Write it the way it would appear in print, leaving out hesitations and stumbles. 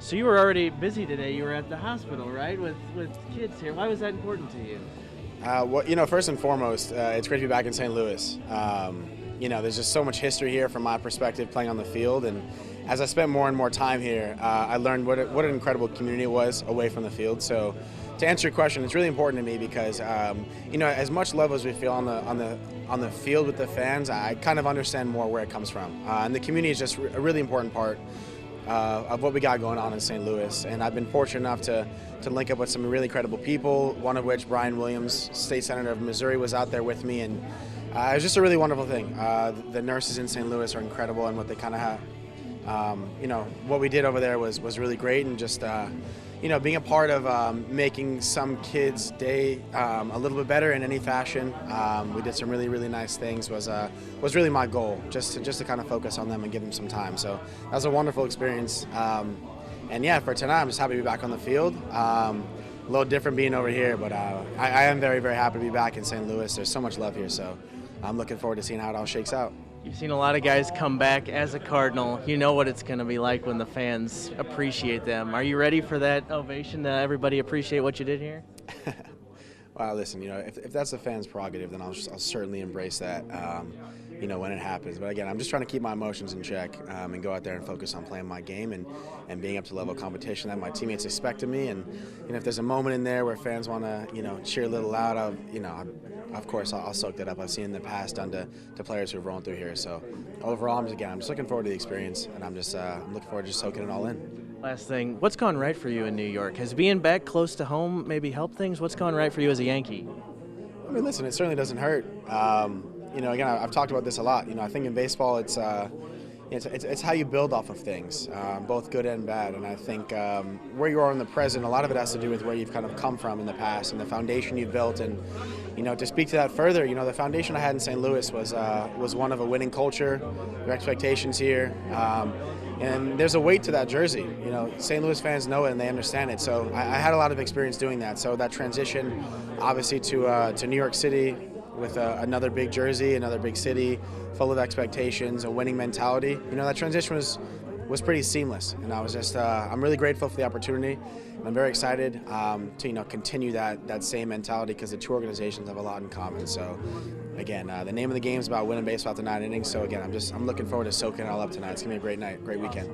So you were already busy today. You were at the hospital, right, with kids here. Why was that important to you? First and foremost, it's great to be back in St. Louis. There's just so much history here from my perspective playing on the field, and as I spent more and more time here, I learned what an incredible community it was away from the field. So, to answer your question, it's really important to me because as much love as we feel on the field with the fans, I kind of understand more where it comes from, and the community is just a really important part of what we got going on in St. Louis. And I've been fortunate enough to link up with some really incredible people, one of which, Brian Williams, state senator of Missouri, was out there with me, and it was just a really wonderful thing. The nurses in St. Louis are incredible, and what they kind of have, what we did over there was really great, and just being a part of making some kids' day a little bit better in any fashion. We did some really nice things. Was really my goal, just to kind of focus on them and give them some time. So that was a wonderful experience. And yeah, for tonight, I'm just happy to be back on the field. A little different being over here, but I am very happy to be back in St. Louis. There's so much love here, so I'm looking forward to seeing how it all shakes out. You've seen a lot of guys come back as a Cardinal. You know what it's going to be like when the fans appreciate them. Are you ready for that ovation to everybody appreciate what you did here? Well, listen, if that's the fans' prerogative, then I'll certainly embrace that, when it happens. But again, I'm just trying to keep my emotions in check and go out there and focus on playing my game and being up to level of competition that my teammates expect of me. And if there's a moment in there where fans want to, cheer a little loud, of course I'll soak that up. I've seen in the past done to players who've rolled through here. So overall, I'm just looking forward to the experience, and I'm looking forward to just soaking it all in. Last thing, what's gone right for you in New York? Has being back close to home maybe helped things? What's gone right for you as a Yankee? I mean, listen, it certainly doesn't hurt. Again, I've talked about this a lot. I think in baseball, it's how you build off of things, both good and bad. And I think where you are in the present, a lot of it has to do with where you've kind of come from in the past and the foundation you've built. And to speak to that further, the foundation I had in St. Louis was one of a winning culture, your expectations here. And there's a weight to that jersey. St. Louis fans know it and they understand it. So I had a lot of experience doing that. So that transition, obviously, to New York City with another big jersey, another big city, full of expectations, a winning mentality. That transition was pretty seamless. And I was I'm really grateful for the opportunity. And I'm very excited to continue that same mentality, because the two organizations have a lot in common. So again, the name of the game is about winning baseball after 9 innings. So again, I'm looking forward to soaking it all up tonight. It's gonna be a great night, great weekend.